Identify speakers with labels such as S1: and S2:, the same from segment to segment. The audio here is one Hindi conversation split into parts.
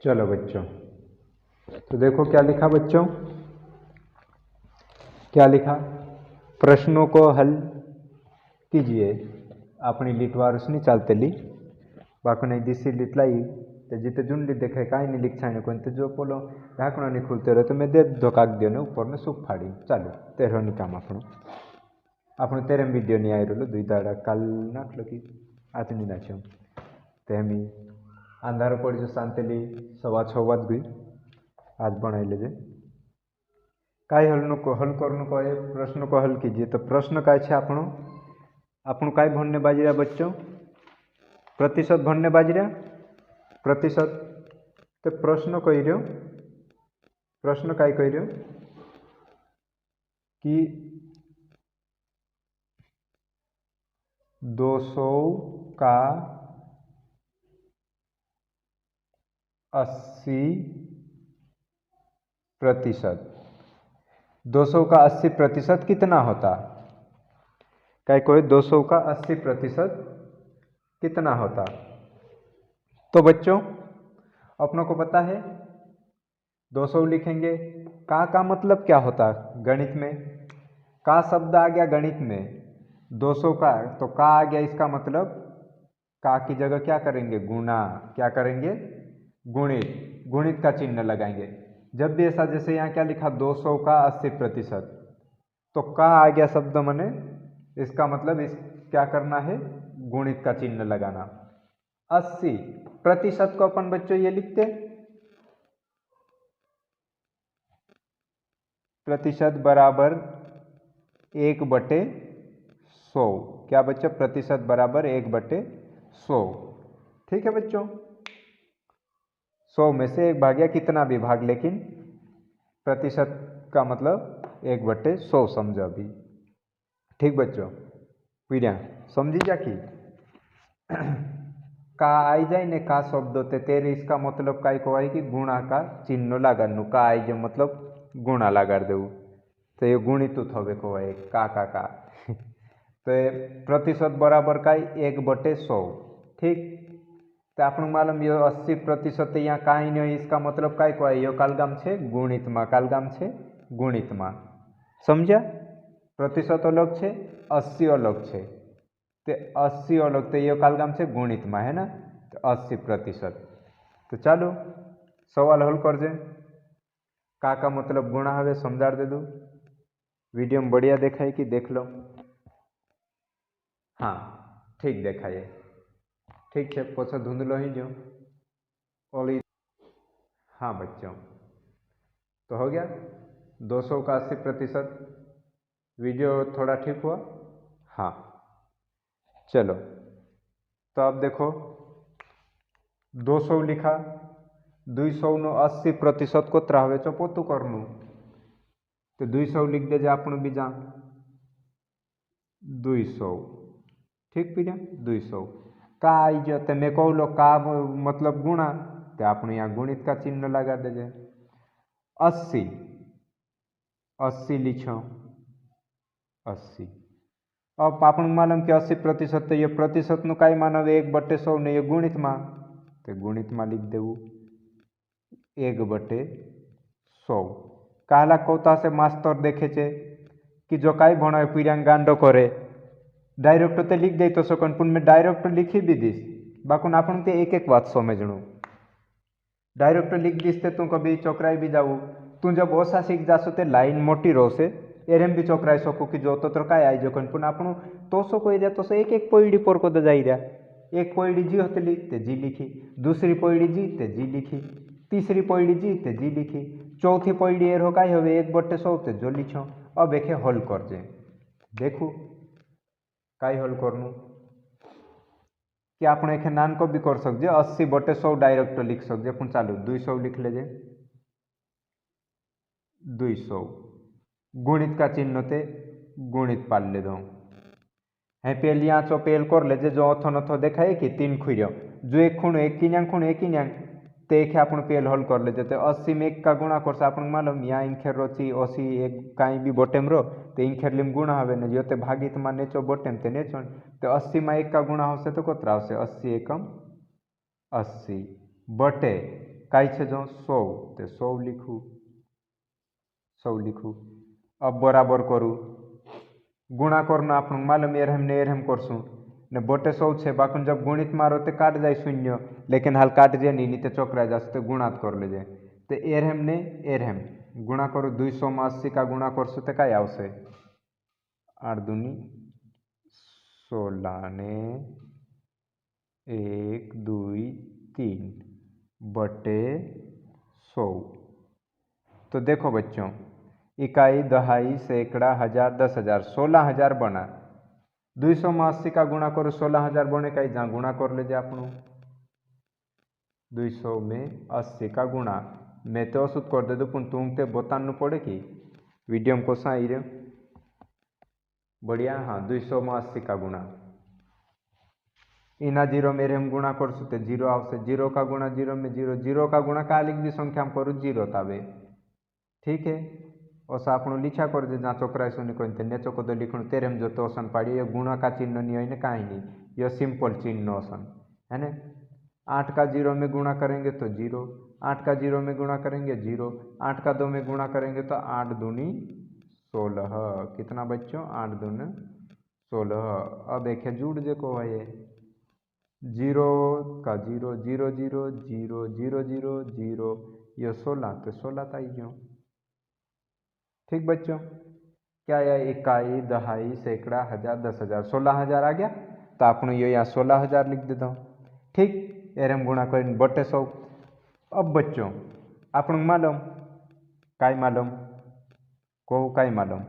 S1: चलो बच्चों, तो देखो क्या लिखा बच्चों, क्या लिखा। प्रश्नों को हल कीजिए। अपनी लीटवार उसने चालते ली बाको नहीं दिसी लीट लाई तो जिते जुन लीट देखे काई नहीं लिख छाने को तो जो पोलो ढाकना नहीं खुलते रहे तो मैं दे धोकाक दियो ने ऊपर ने सूप फाड़ी चालू तेरो नहीं काम આપણું तेरे वीडियो नहीं आई रहो 2 दाड़ा काल नाखलो कि आज नहीं नाख्यो तेमी अंधारो पड़ी जो शांति 6:15 वाज गई आज बनाई लेजे काई हल करनु कहे प्रश्न को हल कीजिए। तो प्रश्न काय छे આપણું काय भणने बाजी रहा बच्चों, प्रतिशत भणने बाजी रहा प्रतिशत। तो प्रश्न कही रहो, प्रश्न काय कही रहो कि 200 का 80%, 200 का 80% कितना होता। क्या कोई 200 का 80% कितना होता। तो बच्चों अपनों को पता है 200 लिखेंगे का मतलब क्या होता गणित में, का शब्द आ गया गणित में 200 का तो का आ गया, इसका मतलब का की जगह क्या करेंगे गुणा, क्या करेंगे गुणित, गुणित का चिन्ह लगाएंगे। जब भी ऐसा जैसे यहाँ क्या लिखा 200 का 80% तो का आ गया शब्द मने इसका मतलब इस क्या करना है गुणित का चिन्ह लगाना। 80% को अपन बच्चों ये लिखते प्रतिशत बराबर 1/100। क्या बच्चों प्रतिशत बराबर 1/100। ठीक है बच्चों, 100 में से 1 भाग या कितना भी भाग, लेकिन प्रतिशत का मतलब 1/100 समझो अभी। ठीक बच्चों पीढ़िया समझी जा कि का आई जाए ने का शब्द होते तेरे इसका मतलब काय को आई कि गुणा का चिन्ह लगानु, का आई जो मतलब गुणा लगा दे तो ये गुणित हवे को है का तो प्रतिशत बराबर का 1/100। ठीक तो आप मालूम ये 80% यहाँ कहीं नहीं, इसका मतलब काय को है यो कालगाम छे गुणित में, कालगाम छे गुणित में, समझा। प्रतिशत अलग छे 80 अलग छे, तो 80 अलग तो ये कालगाम छे गुणित में है ना, तो 80%। तो चलो सवाल हल कर जे का मतलब गुणा हवे समझा दे दू। वीडियो में बढ़िया देखाय कि देख लो। हाँ ठीक देखाए, ठीक है पोछो धुंधलो ही जो ओली। हाँ बच्चों तो हो गया 200 का 80%। वीडियो थोड़ा ठीक हुआ। हाँ चलो तो अब देखो 200 लिखा 200 नो 80% को त्रावे चो पोतु करनु, तो 200 लिख दे आप बीजा 200। ठीक पीड़ा 200 का आई जो तो मैं कहूँ लो का मतलब गुणा, तो आपने यहाँ गुणित का चिन्ह लगा दीजिए। 80 80 लिखो 80। अब आप मालूम कि 80% तो ये प्रतिशत नु कई मानव 1/100 ने ये गुणित में, तो गुणित में लिख देव 1/100। कहला कौता से मास्टर देखे छे कि जो कई भणावे पीड़ा गांडो करे डायरेक्ट तो लिख दे तो सकन पुन में डायरेक्ट लिखी भी दीस बाकुन आपन ते एक बात समझणु। डायरेक्ट लिख दीस ते तू कभी चौकराई भी जाऊ, तू जब ओसा सीख जासो ते लाइन मोटी रोसे एरम भी चौकराई सको कि जो तो काय आई जो पुन आपणु तो सो कोई दिया तो सो एक पोईडी पर को जाई रहा। एक पोईडी जी होतली ते जी लिखी, दूसरी पोईडी जी ते जी लिखी, तीसरी पोईडी जी ते जी लिखी, चौथी पोईडी एर हो काय हवे 1/100 ते जो लिखो। अब एके हल कर जे देखू काई हल करनु कि आपने एक नान को भी कर सकते 80/100 डायरेक्ट लिख सकते पुन चालू 200 लिख लेजे 200 गुणित का चिन्ह ते गुणित पाल ले दो है पेल यहाँ चो पेल कर लेजे जो अथो नथो देखाए कि 3 खुर्यो जो एक खूण एक ही न्यांग तो एक आप पेल हल कर लेजे। तो 80 में 1 का गुणा कर आप मालूम यहाँ इंखेर रोची 80 एक कहीं भी बोटेम रो तो इंखेर लिम गुणा हवे ने जो ते भागित में नेचो बोटेम ते नेचो तो 80 में 1 का गुणा होसे तो कोतरा होसे 80 एकम 80 बटे काई छे जो 100 तो 100 लिखू 100 लिखू। अब बराबर करू गुणा करना आपन मालूम एरहम ने एरहम करसू ने बोटे 100 छे बाकुन जब गुणित मारो ते काट जाए शून्य लेकिन हाल काट जे नहीं ते चौकरा जाए तो गुणात कर ले जाए तो एरहम ने एरहम गुणा करो 200 में 80 का गुणा करसू तो काय आवशे 8 दूनी 16 ने 1 2 3 बटे 100। तो देखो बच्चों इकाई दहाई सैकड़ा हजार 10,000 16,000 बना 200 में 80 का गुणा करो 16,000 बने का जहाँ गुणा कर ले आप 200 में 80 का गुणा मैं तो असूद कर दे दो पुन तुम ते बतानु पड़े कि वीडियो में कोसा आई रहे बढ़िया। हाँ 200 में 80 का गुणा इना जीरो मेरे हम गुणा कर सकते जीरो आवश्य जीरो का गुणा जीरो में जीरो जीरो का गुणा का लिख भी संख्या में करूँ जीरो तावे ठीक है ओसा आप लिखा कर दे जहाँ चोकरा सुनी कोई नेचो को लिखण तेरे हम जो तो ओसन पाड़ी ये गुणा का चिन्ह नहीं है कहीं नहीं ये सिंपल चिन्ह ओसन है ना 8 का 0 में गुणा करेंगे तो 0 8 का 0 में गुणा करेंगे 0 8 का 2 में गुणा करेंगे तो 8 दूनी 16 कितना बच्चों 8 दूनी 16। अब देखे जुड़ जे को है ये 0 का 0 0 0 0 0 0 0 ये 16 तो 16 था क्यों ठीक बच्चों क्या है इकाई दहाई सैकड़ा हजार 10,000 16,000 आ गया तो आपने ये यहाँ 16,000 लिख देता हूँ ठीक एरम गुणा कर बटे 100। अब बच्चों आपन मालूम काई मालूम को काई मालूम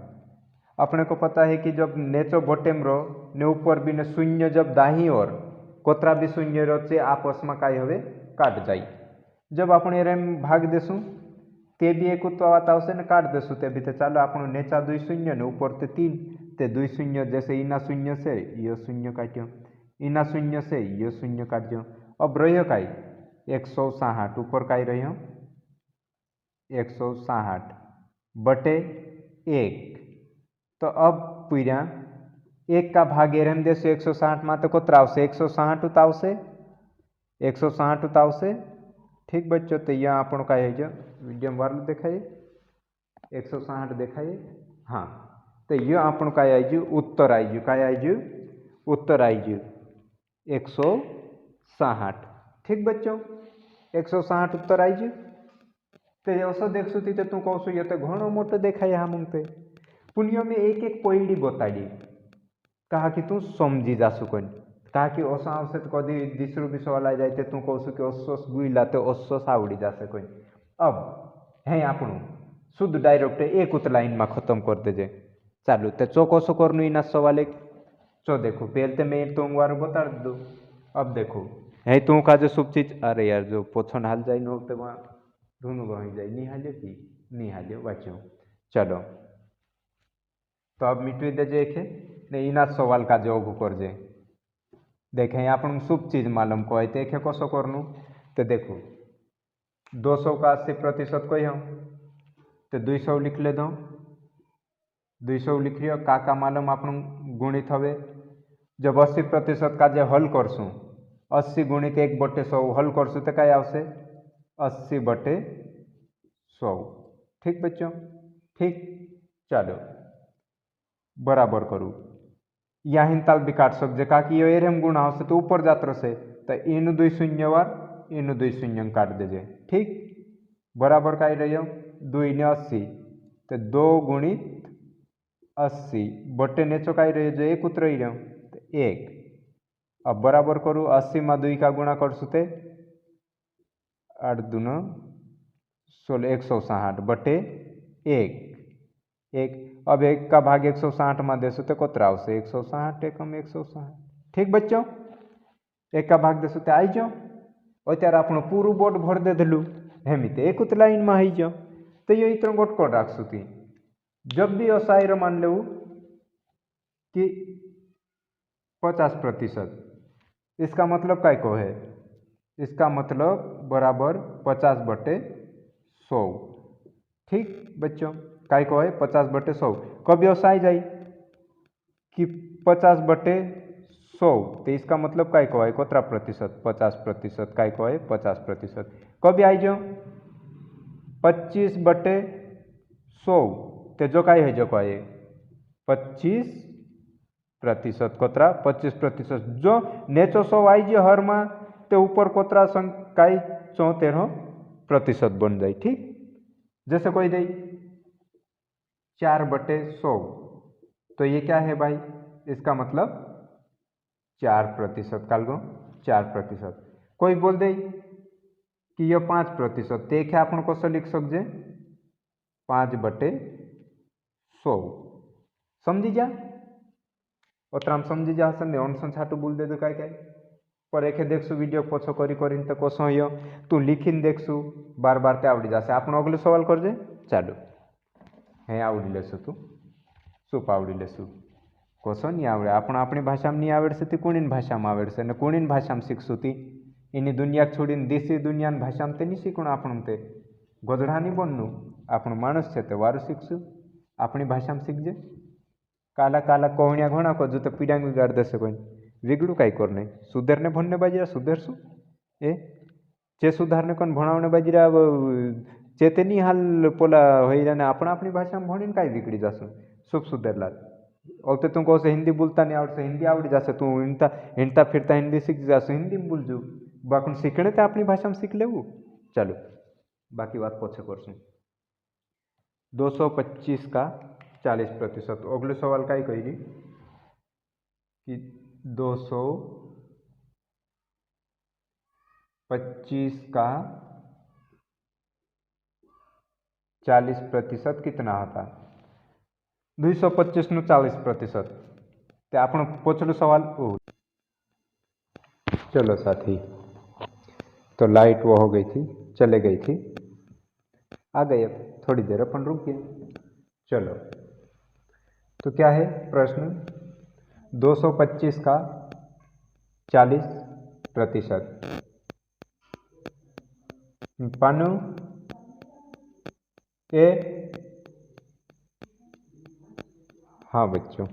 S1: अपने को पता है कि जब नेचो बटेम रो ने ऊपर भी ने शून्य जब दाही और कोतरा भी शून्य रो से आपस में काई हवे काट जाई जब आपण एरम भाग देसू ते भी एक उत्पात आवशे ने काट देसू ते भी चालो आप नेचा 2 शून्य ने ऊपर ते 3 ते 2 शून्य जैसे इना शून्य से ये शून्य काट्यो इना शून्य से ये शून्य काट्यो अब रह्यो काई 160 ऊपर काई रह्यो 160 बटे 1 तो अब पूरा 1 का भाग एरम देसू 160 में तो कोतरा आवशे 160 उतावशे 160 उतावशे ठीक बच्चों तो यहाँ आपण का है जो वीडियो वार्ल देखाइए 160 देखाइए हाँ तो ये आपण का आईजू उत्तर आईजू का आईजू उत्तर आईजू 160 ठीक बच्चों 160 उत्तर आईजू तो ऐसा देखसु थी तो तू कहसु ये तो घणो मोटो देखाय हम पे पुण्य में एक एक पॉइंट बताड़ी कहा कि तू समझी जासु कोई कहा कि ओसा आवश्यक कदी दिसरू विषय जाए तू कहसु कि ओसोस गुईला तो ओसोस आवड़ी जासे कोई अब है आपणु शुद्ध डायरेक्ट एक उत लाइन में खत्म कर देजे चालू तो चौकोसो करनु इना सवाल एक चो देखो पहले तो मैं तो बता दू अब देखो है तू का जो शुभ चीज अरे यार जो पोछन हाल जाए नो तो वहाँ धुनु बही जाए निहाल्यो कि निहाल्यो वाच्यो चलो तो अब मिटवी देजे एक ने इना सवाल का जवाब कर जे देखें आपन शुभ चीज मालूम को देखे कसो करनु तो देखो 200 का 80% कोई हम तो 200 लिख ले दो 200 लिख लियो का मालूम आपन गुणित हवे जब 80% का जो हल करसू 80 गुणित 1/100 हल करसू तो क्या आवशे 80 बटे 100 ठीक बच्चों ठीक चलो बराबर करूँ यहाँ ताल भी काट सकते का कि ये एरम गुणा हो तो ऊपर जात्र से तो इन 2 शून्य वार इन 2 शून्य काट दीजिए ठीक बराबर का रही 2 ने 80 तो 2 गुणित 80 बटे नेचो का रही जो एक उतर रही तो 1 अब बराबर करूँ 80 में 2 का गुणा कर सुते 8 दूनो 16 160 बटे 1 अब 1 का भाग 160 में देसु तो कोतरा से 160 एकम 160 ठीक बच्चों 1 का भाग देसु तो आई जाओ अत्यार आप पूरु बोर्ड भर दे दिलु हेमिते एक उत लाइन में आई जाओ तो ये इतना गोट कर राखसु थी जब भी असाइर मान लो कि 50% इसका मतलब काय को है इसका मतलब बराबर 50 बटे 100 ठीक बच्चों काय को है 50 बटे 100 कभी ऐसा जाए कि 50 बटे 100 तो इसका मतलब काय को है कोतरा प्रतिशत 50% काय को है 50% कभी आई जो 25/100 ते जो काई है जो कहे 25% कोतरा 25% जो नेचो 100 आई जो हर मां ते ऊपर कोतरा काई 74% बन जाए। ठीक, जैसे कोई दे 4/100 तो ये क्या है भाई, इसका मतलब 4% कालगो 4%। कोई बोल दे कि यह 5% तो एक अपन को लिख सकते 5/100 समझी जा ओतरा हम समझी जा संदे ऑनसन छाटू बोल दे तो काय काय पर एक देखसु वीडियो पछो करी करीन तो कसो यो तू लिखीन देखसु बार बार ते आवड़ी जासे। आपण अगलो सवाल करजे चालू हे आवड़ी लेसु तू सूप आवड़ी लेसु कसो नहीं आवड़े आपण अपनी भाषा में नहीं आवड़से ती कुणीन भाषा में आवड़से ने कुणीन भाषा में शिखसु ती इनी दुनिया छोड़ीने देशी दुनिया भाषा में ते नहीं शिखणु आपण ते गोधड़ा नहीं बननु आपण माणस छे ते वारू शिखसु अपनी भाषा में शिखजे। काला काला कोहणिया घोणा को जो तो पीड़ांग बिगाड़ देसे कोई विगड़ू काई करने सुधरने भणने बाजीरा सुधरसु ए चे सुधारने कोन भणावने बाजीरा चेते नहीं हाल पोला होई जाने अपना अपनी भाषा में भणीने काई बिगड़ी जासु सुख सुधरला और तो तुमको से हिंदी बोलता नहीं आवड़से हिंदी आवड़ी जासे तू हिंडता फिरता हिंदी सीख जासु हिंदी में बोलजू बाकी सीखने तो अपनी भाषा में सीख लेवू। चलो बाकी बात पछे करसु। 225 का 40%। अगले सवाल का ही कही कि 225 का 40% कितना होता 225 नु 40% ते आपण पछलू सवाल ओ चलो साथी तो लाइट वो हो गई थी चले गई थी आ गई अब थोड़ी देर अपन रुकिए। चलो तो क्या है प्रश्न 225 का 40% पानु ए हाँ बच्चों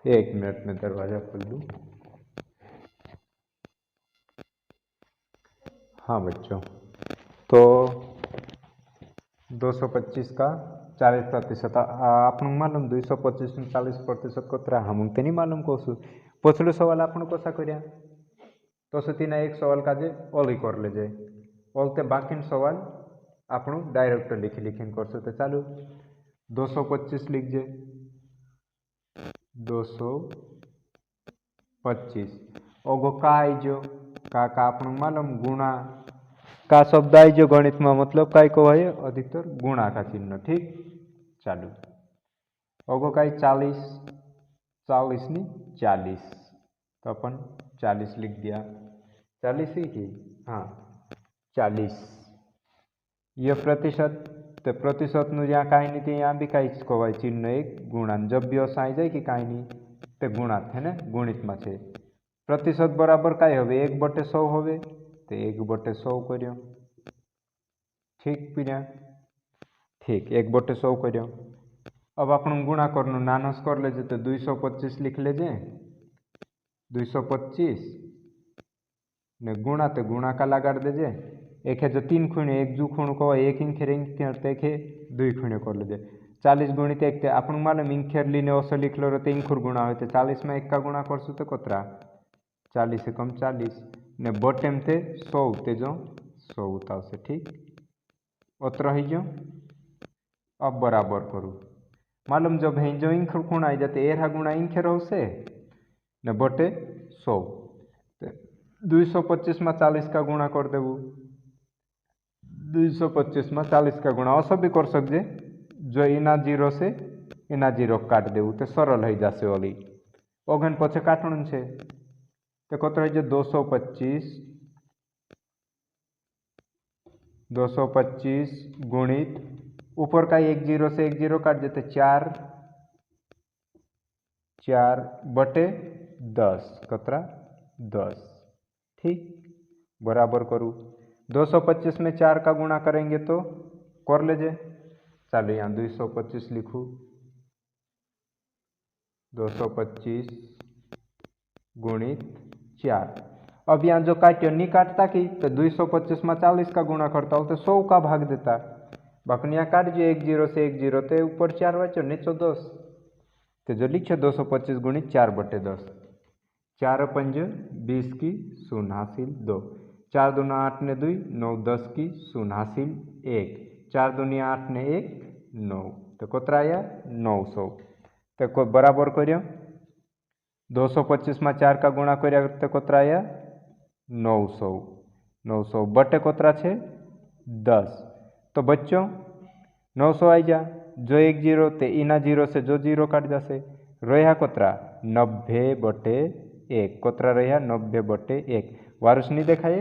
S1: 1 मिनट में दरवाजा खोल दूँ। हाँ बच्चों तो 225 का 40% आप मालूम 225 में 40% को तरह हम ते नहीं मालूम कोसु पछलू सवाल आपन कोसा करिया तो तीना एक सवाल का जे ओली कर ले जाए ओलते बाकी सवाल आपण डायरेक्ट लिखी लिखीन करसु तो चालू 225 लिख जे 225 ओगो का आई जो का आपण मालूम गुणा का शब्द आई जो गणित में मतलब काय को है अधिकतर गुणा का चिन्ह। ठीक चालू ओगो का 40 नहीं 40 तो अपन 40 लिख दिया 40 ही की हाँ 40 यह प्रतिशत तो प्रतिशत नु यहाँ कहीं नहीं थी यहाँ भी कहीं कहवाय चिन्ह एक गुणा जब भी अस आई जाए कि कहीं नहीं तो गुणा है ना गुणित में से प्रतिशत बराबर कई हो 1/100 होवे तो 1/100 करियो ठीक पीड़ा ठीक 1/100 करियो। अब अपन गुणा करनु नानस कर लेजे तो 225 लिख लेजे 225 ने गुणा तो गुणा का लगाड़ देजे एक है जो 3 खूणे एक जू खूण को एक इंखेर इंखेर एक है 2 खूणे कर लेजे 40 गुणित 1 अपन मालूम इंखेर लीने ओसो लिख लो तो इंखुर गुणा हो 40 में 1 का गुणा करसु तो कतरा 40 से कम 40 ने बटेम थे 100 ते जो 100 उताव से ठीक उतरा ही जो अब बराबर करूँ मालूम जब है जो इंखुर खूण आई जाते एरा गुणा इंखेर हो से ने बटे 100 225 में 40 का गुणा कर देवु 225 में 40 का गुणा असो भी कर सकते जो इना जीरो से इना जीरो काट देवु तो सरल हो जासे ओली ओगन पछे काटणु छे तो कत रही 225 गुणित ऊपर का 1 जीरो से 1 जीरो काट देते 4/10 कतरा 10 ठीक बराबर करूँ 225 में 4 का गुणा करेंगे तो कर लेजे चलो यहाँ 225 लिखूँ 225 गुणित 4 अब यहाँ जो काट्यो नहीं काटता कि तो 225 में 40 का गुणा करता हो तो 100 का भाग देता। बाकी यहाँ काट जो 1 0 से 1 0 तो ऊपर 4 बचो नीचे 10, तो जो लिखो 225 गुणित 4/10। 4 पंज 20 की 0 हासिल 2, 4 दूना 8 ने 2 9 10 की 0 हासिल 1, 4 दूनी 8 ने 1 9, तो कोतरा आया 900। तो को बराबर करियो 225 में 4 का गुणा करिया तो कोतरा आया 900। 900 बटे कोतरा छे 10। तो बच्चों 900 आई जा, जो 1 0 ते इना 0 से जो 0 काट जासे, रहा कोतरा 90/1, कोतरा रहा 90/1, वारुस नहीं देखाए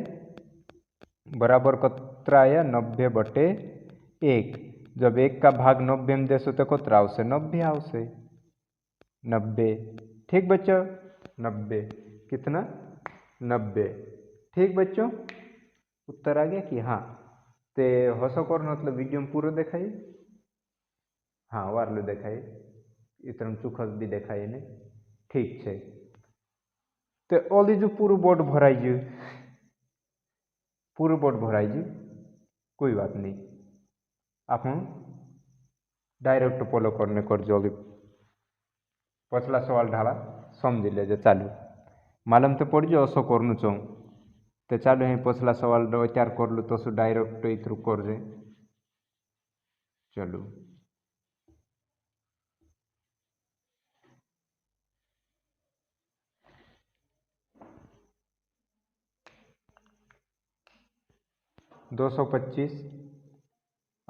S1: बराबर कोतरा आया 90/1। जब 1 का भाग 90 में देसो तो कोतरा आवशे 90 आवशे 90। ठीक बच्चों 90 कितना 90। ठीक बच्चों उत्तर आ गया कि हाँ। ते हसो कर मतलब वीडियो में पूरा देखाई, हाँ वारलू देखाई इतना चुखस भी देखाई ने। ठीक है तो ओली जो पूरा बोर्ड भराई जो पूरा बोर्ड भराई जो कोई बात नहीं, आप डायरेक्ट फॉलो करने कर जो पछला सवाल ढाला समझ ले चालू मालूम तो पड़ जो असो करनु चाहूँ तो चालू ही पछला सवाल विचार कर लू तो सु डायरेक्ट इतरू कर जे। चलो 225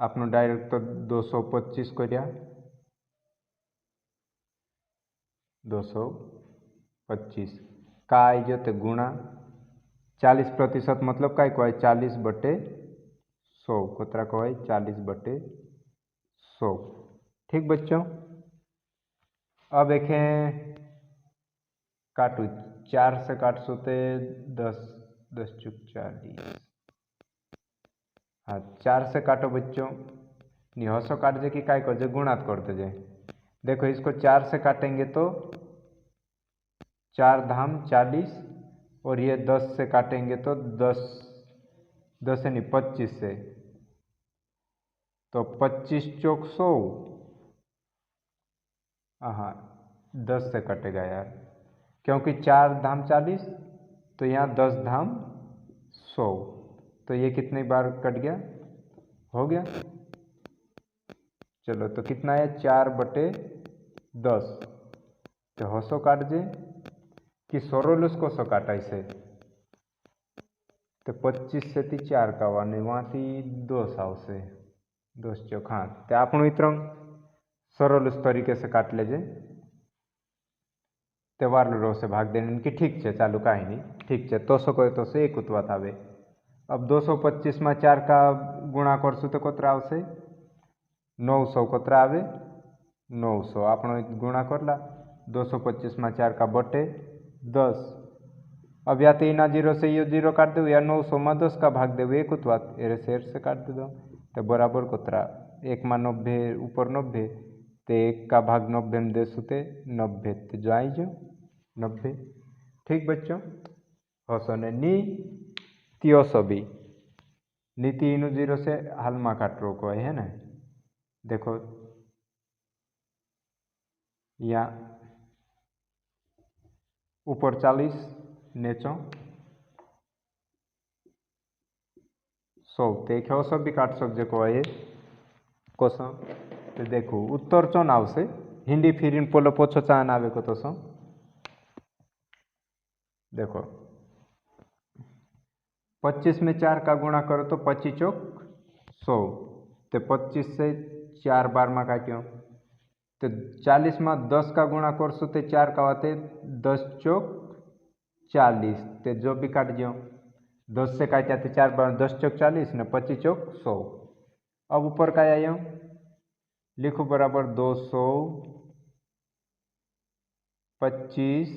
S1: आपने डायरेक्ट तो 225 करिया 225 का आई जो तो गुणा 40% मतलब का कहवाय 40/100, कोतरा कहवाय 40/100। ठीक बच्चों अब एक काटू 4 से काटसो तो 10 10 चुक 40, हाँ 4 से काटो बच्चों नहीं हसो काट जे कि काय कर जे गुणात करते जाए। देखो इसको 4 से काटेंगे तो 4 धाम 40 और ये 10 से काटेंगे तो 10 10 से नहीं 25 से, तो 25 चौक 100, हाँ 10 से कटेगा यार क्योंकि 4 धाम 40 तो यहाँ 10 धाम 100, तो ये कितनी बार कट गया हो गया। चलो तो कितना है 4/10, तो हसो काट जे कि सोरोलुस को सो काटा इसे तो 25 से 4 का वाने वहाँ थी 2 आवशे 2 चौक, हाँ तो आप इतना सरल उस तरीके से काट लेजे त्यौहार रो से भाग देने की। ठीक है चालू कहीं नहीं ठीक है तो सो कहे तो से एक उत्वा थावे। अब 225 में 4 का गुणा करसु तो कोतरा आवशे 900, कोतरा आवे 900 आप गुणा करला 225 में 4 का बटे 10। अब या तो इना 0 से ये 0 काट दो या 900 में 10 का भाग दे एक उत्वा एरे शेर से काट दे दो तो बराबर कोतरा 1 में 90 ऊपर 90 तो 1 का भाग 90 में दे सुते 90 तो जो आई जो 90। ठीक बच्चों हसो ने नी त्योसो भी नीति इनु 0 से हाल में काट रोको है ना। देखो यहाँ ऊपर 40 नीचो 100 तो 100 भी काट सकते को है कोसो तो देखो उत्तर चौन आवशे हिंदी फिर पोलो पोछो चान आवे को तो सो देखो 25 में 4 का गुणा करो तो 25 चौक 100, तो 25 से 4 बार में काट्यो तो 40 में 10 का गुणा करसो तो 4 का आते 10 चौक 40, तो जो भी काट जो 10 से काटा तो 4 बार 10 चौक 40 ने 25 चौक 100। अब ऊपर का आया लिखो बराबर 225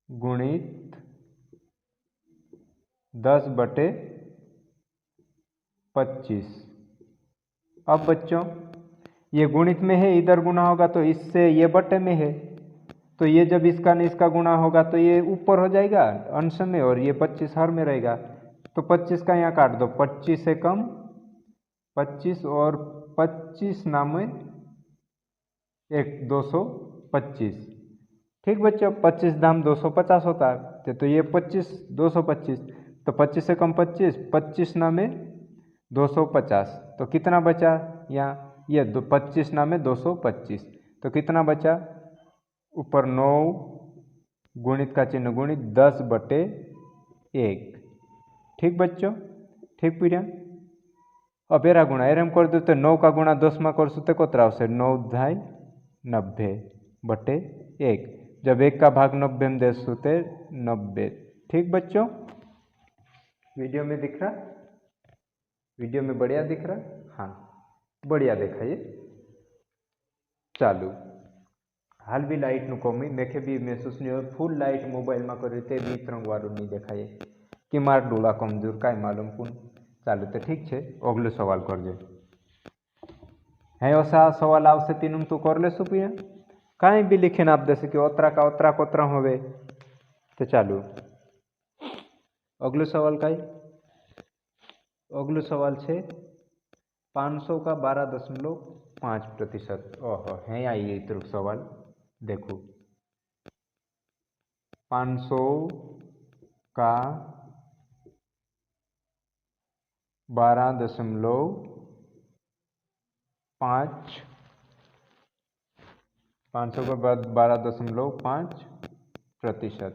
S1: गुणित 10/25। अब बच्चों ये गुणित में है इधर गुना होगा तो इससे ये बटे में है तो ये जब इसका न इसका गुणा होगा तो ये ऊपर हो जाएगा अंश में और ये 25 हर में रहेगा। तो 25 का यहाँ काट दो, 25 से कम 25 और 25 नाम एक 225। ठीक बच्चों, 25 दाम 250 होता है तो ये 25 225, तो 25 से कम 25, 25 नामे 250, तो कितना बचा यहाँ ये 25 नामे 225, तो कितना बचा ऊपर 9 गुणित का चिन्ह गुणित 10/1। ठीक बच्चों, ठीक प्रिया। अब एरा गुणा एरम कर दो तो 9 का गुणा 10 में कर तो कोतरा आवशे 9 × 90/1। जब 1 का भाग 90 में देसु तो 90। ठीक बच्चों, वीडियो में दिख रहा, वीडियो में बढ़िया दिख रहा, हाँ बढ़िया देखा ये। चालू हाल भी लाइट कमी देखे भी महसूस नहीं हो, फूल लाइट मोबाइल में कर भी तरंगवारू नहीं देखाए कि मार डोळा कमजोर काय मालूम पुन। चालू तो ठीक है, अगलो सवाल करजे। है ऐसा सवाल आवशे तीनों तो कर ले सुपिया, कहीं भी लिखे आप देसे कि ओतरा का ओतरा कोतरा होवे। तो चालू अगलो सवाल का अगलो सवाल है 500 का 12.5%। ओहो है आई इतना सवाल देखो, 500 का 12.5, 500 का 12.5%।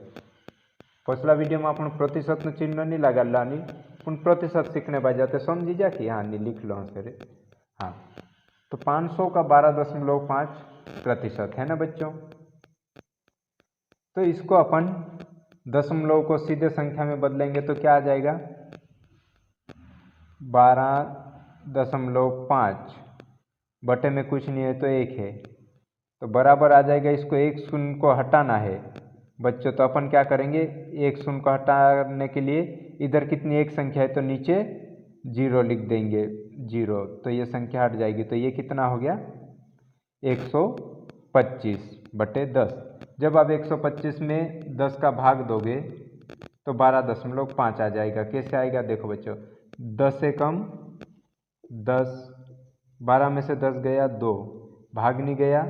S1: पिछला वीडियो में अपन प्रतिशत चिन्ह नहीं लगा लानी, पुन प्रतिशत सीखने बाद जाते समझी जा कि हाँ नहीं लिख लो सर। हाँ तो 500 का 12.5% है ना बच्चों। तो इसको अपन दशमलव को सीधे संख्या में बदलेंगे तो क्या आ जाएगा 12.5 बटे में कुछ नहीं है तो 1 है, तो बराबर आ जाएगा। इसको 1 शून्य को हटाना है बच्चों, तो अपन क्या करेंगे 1 शून्य को हटाने के लिए इधर कितनी एक संख्या है तो नीचे 0 लिख देंगे 0, तो ये संख्या हट जाएगी। तो ये कितना हो गया 125/10। जब आप 125 में 10 का भाग दोगे तो 12.5 आ जाएगा। कैसे आएगा देखो बच्चों, 10 से कम 10, 12 में से 10 गया 2, भाग नहीं गया,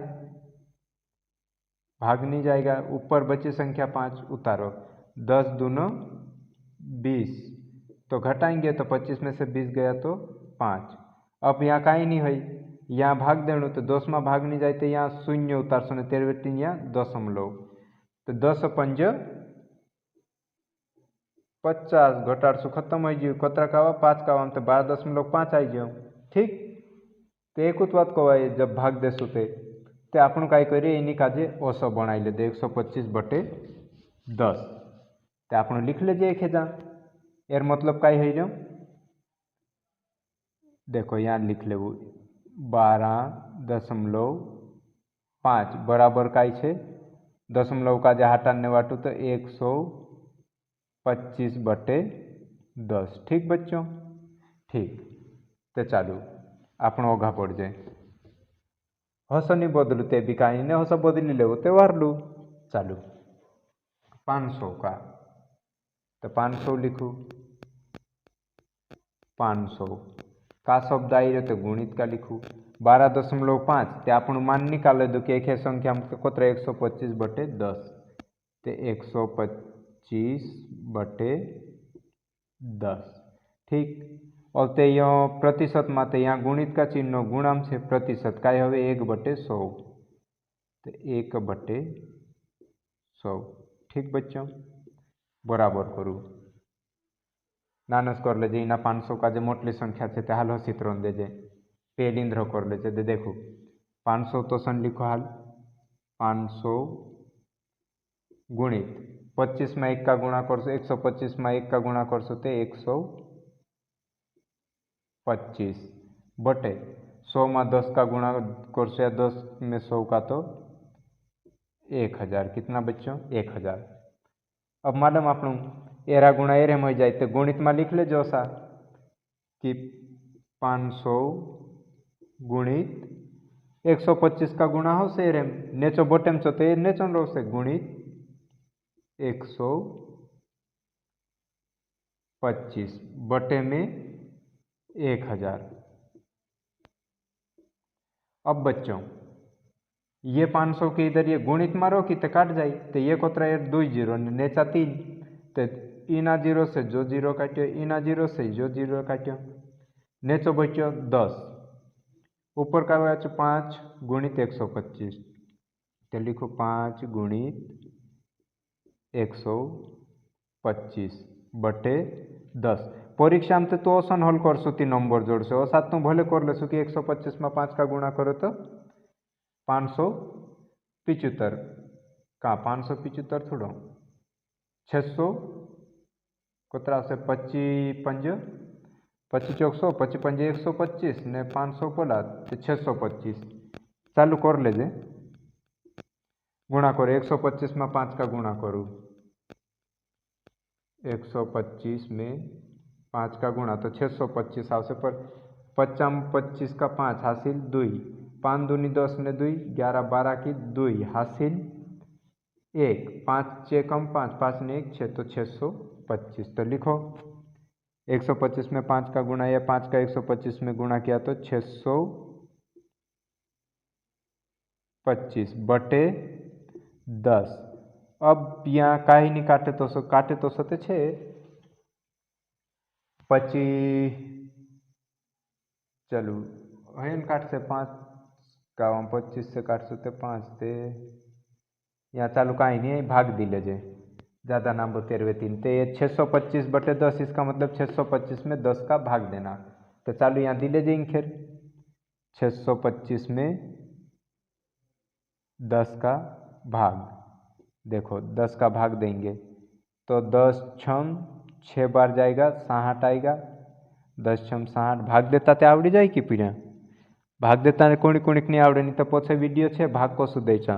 S1: भाग नहीं जाएगा, ऊपर बची संख्या 5 उतारो, 10 दूनो 20, तो घटाएंगे तो 25 में से 20 गया तो 5। अब यहाँ कहीं नहीं हुई, यहाँ भाग देणु तो 10 में भाग नहीं जाए तो यहाँ शून्य उतारशो ने 13 यहाँ दशमलव, तो 10 × 5 = 50 घटाड़शो खत्म हो गयु, कतरा का 5 का तो 12.5 आई गयो। ठीक, तो एक बात कहवाय जब भाग देसु ते आपण कई करिए इन्हीं काजे ओसो बनाई ले 125/10, तो आप लिख लीजिए 1000। यार मतलब कई है जो देखो यहाँ लिख ले 12.5 बराबर कई है दशमलव का जो हटाने वाटू तो 125/10। ठीक बच्चों, ठीक। तो चालू आपण ओघा पड़ जाए, हस नहीं बदलू ते भी कहीं ने हस बदली ले ते वारलू। चालू 500 का तो 500 लिखू, 500 का शब्द आई रहे तो गुणित का लिखू, 12.5 ते आपण मान निकाले दो कि एक संख्या में कोतरा 125/10, तो 125/10। ठीक, और ते यहाँ प्रतिशत में तो यहाँ गुणित का चिन्ह गुणाम से प्रतिशत का हवे 1/100, तो 1/100। ठीक बच्चों, बराबर करूँ नानस कर ले इना 500 का जो मोटली संख्या है तो हाल हसीत्रोन दे जे पेलिंद्र कर ले दे देखो 500 तो सन लिखो हाल 500 गुणित 25 में 1 का गुणा करसो 125 में 1 का गुणा करसो तो 125 बटे 100 में 10 का गुणा करसो या 10 में 100 का तो 1000। कितना बच्चों 1000। अब मालूम आप एरा गुणा एरे में हो जाए तो गुणित में लिख ले जो सा कि 500 गुणित 125 का गुणा हो से रेम नेचो बोटेम चो तो नेचो रो से गुणित 125 बटे में 1000। अब बच्चों ये 500 के इधर ये गुणित मारो कि तो काट जाए तो ये कोतरा 2 जीरो नेचा 3 तो इना जीरो से जो जीरो काट्यो इना जीरो से जो जीरो काट्यो नेचो बच्चो 10 ऊपर का 5 गुणित 125 तो लिखो 5 गुणित 125 बटे 10। परीक्षा में तो ओसन हल करसु 3 नंबर जोड़ से सात तू भले कर लेसु कि 125 में 5 का गुणा करो तो 575 का 575 थोड़ा 600 कोतरा से 25 25 चौक 100 25 125 ने 500 बोला तो 625 चालू कर लेजे गुणा करो 125 में 5 का गुणा करूँ 125 में 5 का गुणा तो 625 आवश्यक पर 25 का 5 हासिल 2 5 दूनी 10 ने 2 11 12 की 2 हासिल 1 5 6 कम 5 5 ने 1 6 तो 625 तो लिखो 125 में 5 का गुणा या 5 का 125 में गुणा किया तो 625 बटे 10। अब यहाँ का ही नहीं काटे तो सते छे 25 चलो हन काट से 5 का 25 से काट सकते 5 थे यहाँ चालू का ही नहीं भाग दिले जे ज़्यादा नाम 13 3 तो ये 625 बटे 10 इसका मतलब 625 में 10 का भाग देना तो चालू यहाँ दिले जाएंगे फिर 625 में 10 का भाग देखो 10 का भाग देंगे तो 10 छम 6 बार जाएगा 60 आएगा 10 छम 60 भाग देता ते आवड़ी जाए कि पीढ़ा भाग देता ने कोणी कोणीक नहीं आवड़े नहीं तो पोछे वीडियो छे भाग को सुदेचा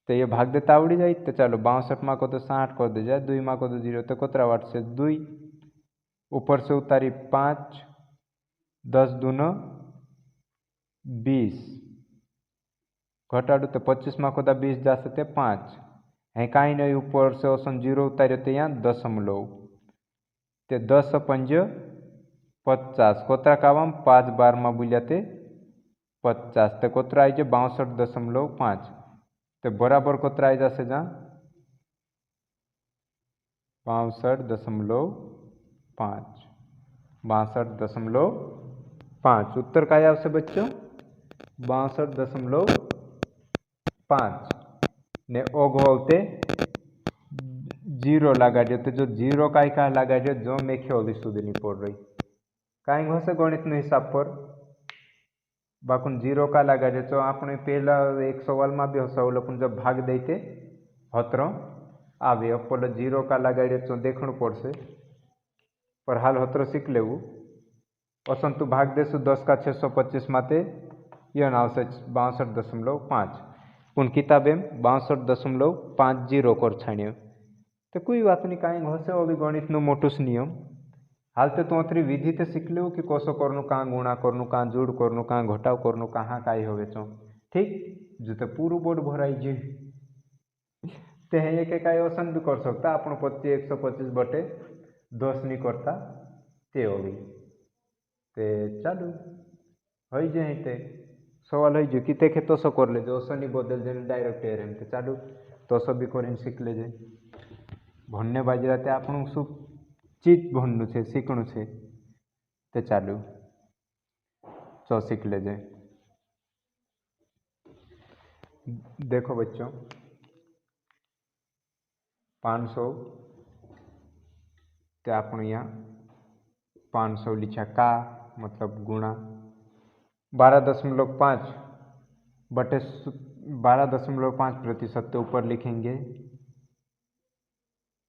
S1: तो ये भाग देता आवड़ी जाए तो चलो 62 माँ को तो 60 कर दे जाए 2 माँ को तो 0 तो कोतरा वाट से 2 ऊपर से उतारी 5 10 दूनो 20 घटाड़ू तो 25 माँ को 20 जा सकते 5 है कहीं नहीं ऊपर से ओसन 0 उतारे तो यहाँ दशमलव ते 10 पंज 50 कोतरा कावाम 5 बार में बुलाते 50 तो कोतरा आई 62.5 तो बराबर कोतरा आई जासे जहाँ 62.5 62.5 उत्तर का आवश्य बच्चों 62.5 ने ओघवते 0 लगा दियो तो जो 0 का लगा दियो जो मेखे होली सुधी नहीं पड़ रही कहीं होसे गणित नो हिसाब पर बाकुन 0 का लगा दियो तो आपने पहला एक सवाल में भी होसा लोग जब भाग देते हतरो आवे अपने 0 का लगा दियो तो देखणु पड़से पर हाल हतरो सीख लेवू असन तू भाग देसु 10 का 625 माते यह नाव से 62.5 उन किताबें 62.50 कर छाणियो तो कोई बात नहीं कहीं होसे वो भी गणित नु मोटुस नियम हाल तो अतरी विधि तो सीख लो कि कसो करनु कहाँ गुणा करनु कहाँ जोड़ करनु कहाँ घटाव करनु कहाँ काई होवे चो ठीक जो तो पूरू बोर्ड भराई जे ते हैं एक ऑप्शन भी कर सकता अपन 125 बटे 10 नहीं करता ते होगी ते चालू हो जाए ते सवाल हो कि ते तो सो कर ले जो नहीं बदल जे डायरेक्ट एरम ते चालू तो सब भी कर सीख ले जे भन्ने बाजी रहते आपन शू चीज भन्नु छे सीखणु छे ते चालू तो सीख ले जे देखो बच्चों 500 ते आपण यहाँ 500 लिखा का मतलब गुणा 12.5 बटे 12.5% तो ऊपर लिखेंगे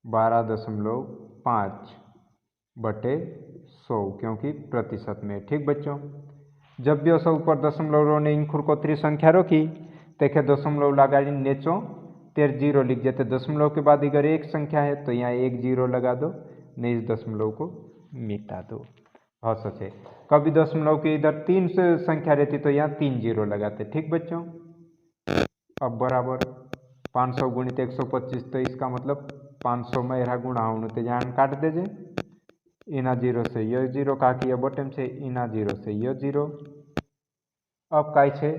S1: 12.5 बटे 100 क्योंकि प्रतिशत में ठीक बच्चों जब भी ऐसा ऊपर दशमलव रोने इंखुर को त्री संख्या रोकी देखे दशमलव लगा नेचो तेर 0 लिख जाते दशमलव के बाद अगर एक संख्या है तो यहाँ 1 0 लगा दो नहीं इस दशमलव को मिटा दो हौसो है। कभी दशमलव की इधर 3 से संख्या रहती तो यहाँ 3 जीरो लगाते। ठीक बच्चों, अब बराबर 500 गुणित 125, तो इसका मतलब 500 में यह गुणा होने तो यहाँ काट दीजिए। इना जीरो से यह जीरो का कि बटन से इना जीरो से यह जीरो। अब कई है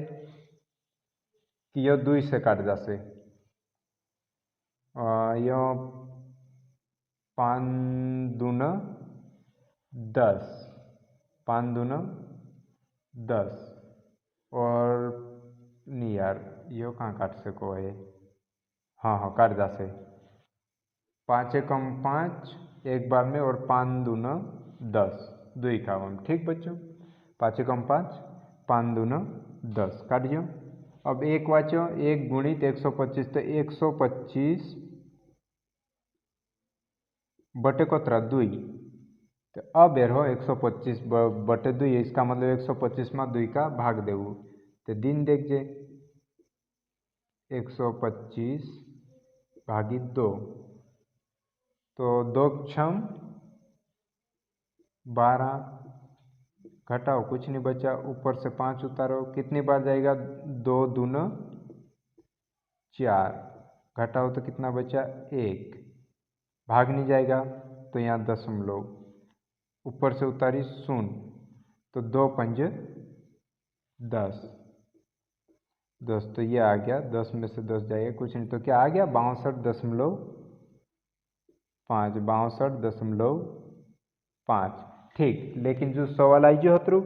S1: कि यह 2 से काट जासे। यह 5 दूना 10, 5 दूना 10 और नहीं यार, यो कहाँ काट सको है। हाँ हाँ काट जासे। 5 एकम 5 एक बार में और 5 दूना 10, 2 इक्यावन। ठीक बच्चों, 5 एकम 5, 5 दूना 10 काट दियो। अब एक वाचो 1 गुणित 125, तो 125 बटे कोतरा 2, तो अब एर हो 125 बटे 2, इसका मतलब 125 में 2 का भाग देव। तो दिन देख जे 125 भागी 2, तो 2 छम 12, घटाओ कुछ नहीं बचा, ऊपर से 5 उतारो, कितनी बार जाएगा, 2 दूना 4, घटाओ तो कितना बचा 1, भाग नहीं जाएगा तो यहाँ दशमलव, ऊपर से उतारी 0, तो 2 पंज 10, 10 तो ये आ गया, 10 में से 10 जाएगा कुछ नहीं तो क्या आ गया 62.5, 62.5। ठीक, लेकिन जो सवाल आई जो हतरू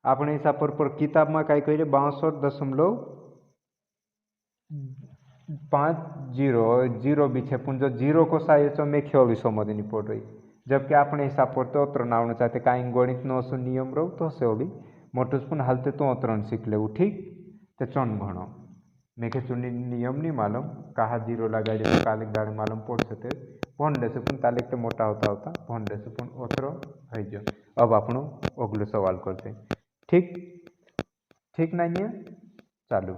S1: अपने हिसाब पर किताब में कई कही 62.5 जीरो जीरो भी है, पुन जो जीरो को साइज में खेली समझ नहीं पड़ रही, जबकि अपने हिसाब पर तो उतर ना होना चाहते कहीं गणित नो सो नियम रो तो से होली मोटो स्पून हालते तो उतरण सीख ले। ठीक, तो चौन घणो मेखे चुनी नियम नहीं मालूम कहा जीरो लगा तो कालिक दाड़े मालूम पड़ सकते भोंडे से पुन तालिक तो मोटा होता होता भोंडे से पुन उतरो है जो। अब आपनो अगलो सवाल करते। ठीक, ठीक नहीं है, चालू।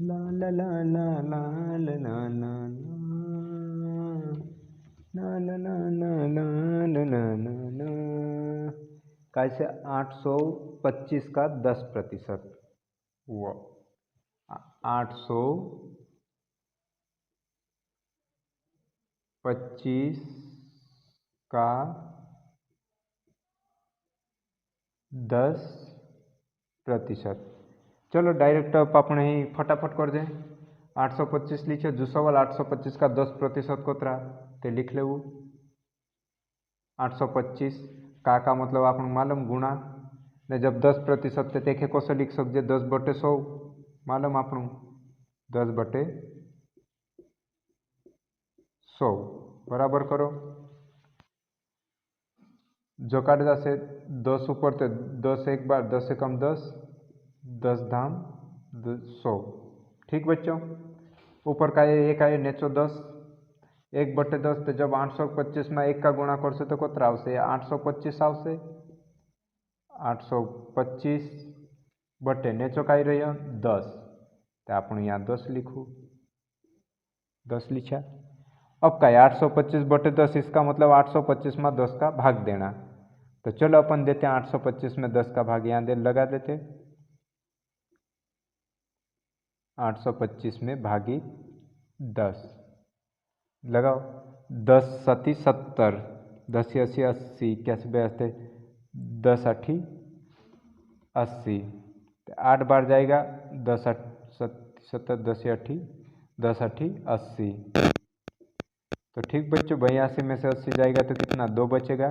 S1: ला ला ला ला ला ला ला ला ला ला ला ला ला ला ला। कैसे 825 का 10%, वो 825 का 10%। चलो डायरेक्ट आप अपने ही फटाफट कर दें। 825 लिखे, जो सवाल 825 का 10% कोतरा ते लिख ले। 825 का मतलब आप मालूम गुणा ने जब 10% ते देखे को लिख सकते 10/100 मालूम आप 10/100 बराबर करो। जो काट जासे 10 ऊपर तो 10 एक बार, 10 एकम 10, 10 धाम 100। ठीक बच्चों, ऊपर का ये एक आए नेचो 10, 1/10, तो जब 825 में 1 का गुणा कर से तो कोतरा आवशे 825 आवशे। 825 बटे नेचो काई रही 10, तो आप यहाँ 10 लिखू, 10 लिखा। अब का 825/10, इसका मतलब 825 में 10 का भाग देना। तो चलो अपन देते हैं 825 में 10 का भाग यहाँ दे लगा देते। 825 में भागी 10 लगाओ, 10 सती 70, 10 80 80, कैसे बेचते 10 8 80, 8 बार जाएगा 10 70, 10 8 10 8 80। तो ठीक बच्चों, 82 में से 80 जाएगा तो कितना 2 बचेगा,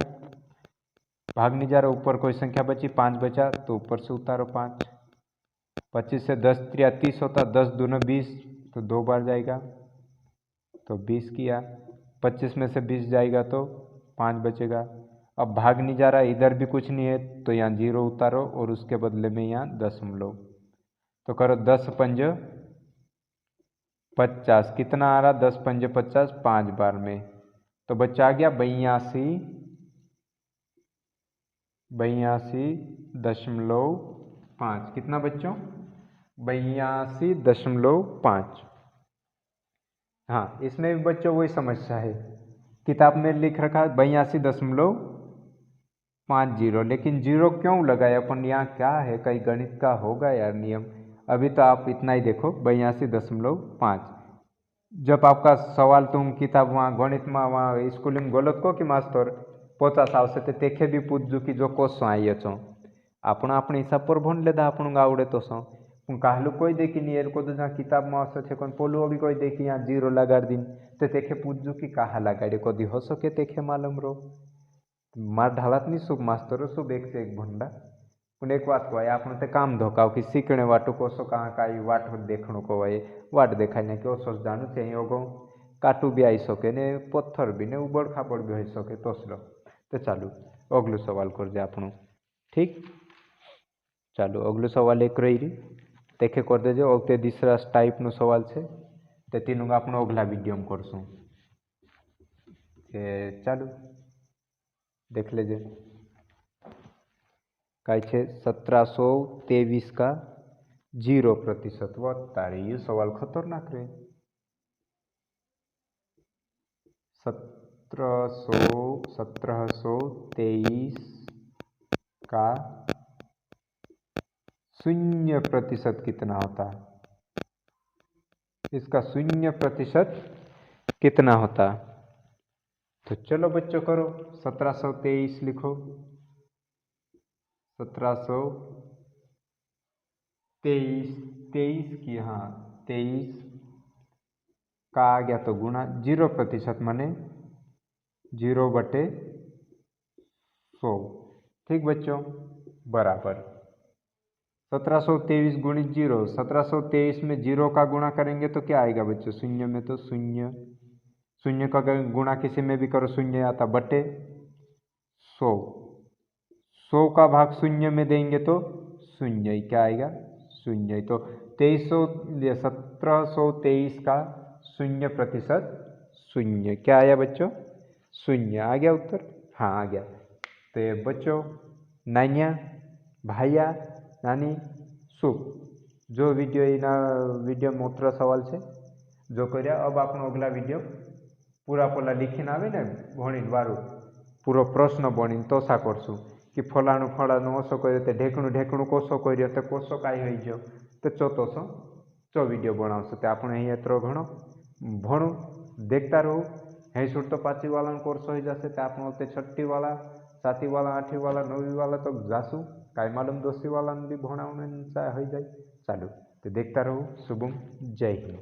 S1: भाग नहीं जा रहा, ऊपर कोई संख्या बची 5 बचा तो ऊपर से उतारो 5। 25 से 10 3 30 होता, 10 दूना 20, तो 2 बार जाएगा तो 20 किया। 25 में से 20 जाएगा तो 5 बचेगा। अब भाग नहीं जा रहा, इधर भी कुछ नहीं है तो यहाँ 0 उतारो और उसके बदले में यहाँ दशमलव, तो करो 10 पंज 50, कितना आ रहा 10 पंज 50, 5 बार में, तो बच्चा आ गया 82.5। कितना बच्चों 82.5। हाँ, इसमें भी बच्चों वही समस्या है किताब में लिख रखा 82.50, लेकिन जीरो क्यों लगाए अपन? यहाँ क्या है, कहीं गणित का होगा यार नियम। अभी तो आप इतना ही देखो 82.5। जब आपका सवाल तुम किताब वहाँ गणित में वहाँ स्कूल में गलत को कि मास्टर 50 आवशे तो तेखे भी पूछजू कि जो कोसो आई छो आपण अपने हिसाब पर भण लेदा आपण आवड़े तो सो कहलू कोई देखी नहीं एल को तो जहाँ किताब में आशे छे पोलो भी कोई देखी यहाँ जीरो लगा दिन तो तेखे पूछजू कि कहा लगाड़े कदी हो सके तेखे मालूम रो मार ढालत नहीं शुभ मास्टर शुभ एक से एक भंडा पण एक बात को आपण ते काम धोकाव कि सीखने वाटो कोसो कहाँ का वाट देखणो को वाये वाट देखाय ने कि ओसो जाणु चाहिए ओगो काटू भी आई सके ने पत्थर भी ने उबड़ खाबड़ भी हो सके तोसलो तो चालू अगलो सवाल कर दे आपणो ठीक चालू अगलो सवाल एक रही तेखे कर देजो और ते दूसरा टाइप नो सवाल छे ते तीनों आपणो अगला वीडियो में करशू चालू देख लेजे काय छे 1723 का 0% वत्ता ये सवाल खतरनाक रहे 1723 का 0% कितना होता इसका 0% कितना होता तो चलो बच्चों करो 1723 लिखो 1723 की हाँ 23 का आ गया तो गुणा 0% माने 0/100 ठीक बच्चों बराबर 1723 गुणित 0 1723 में 0 का गुणा करेंगे तो क्या आएगा बच्चों शून्य में तो शून्य शून्य का गुणा किसी में भी करो शून्य आता बटे 100 का भाग शून्य में देंगे तो शून्य ही क्या आएगा शून्य ही तो 1723 का 0% शून्य क्या आया बच्चों शून्य आ गया उत्तर हाँ आ गया तो ये बच्चों नानिया भाइया नानी शुभ जो वीडियो में उत्तर सवाल से जो कर अब आप अगला वीडियो पूरा पला लिखीने आवे ने भणी वारू पूरो प्रश्न बनी तो शा करशू कि फलाणु फलाणु ओसो कर ढेकणु ढेकणु कोसो कर तो कोसो काई हो जो तो चौथोसो चो वीडियो बनावशो तो आपणे अहीं एतरो घणो भणु देखता रहो हे सुट तो 5वी वाला कोर्स हो जाए तो आप 6ठी वाला 7वी वाला 8वी वाला 9वी वाला तो जासू काई मालूम 10वी वाला भी भणावने हो जाए चालू तो देखता रहो शुभम जय हिंद।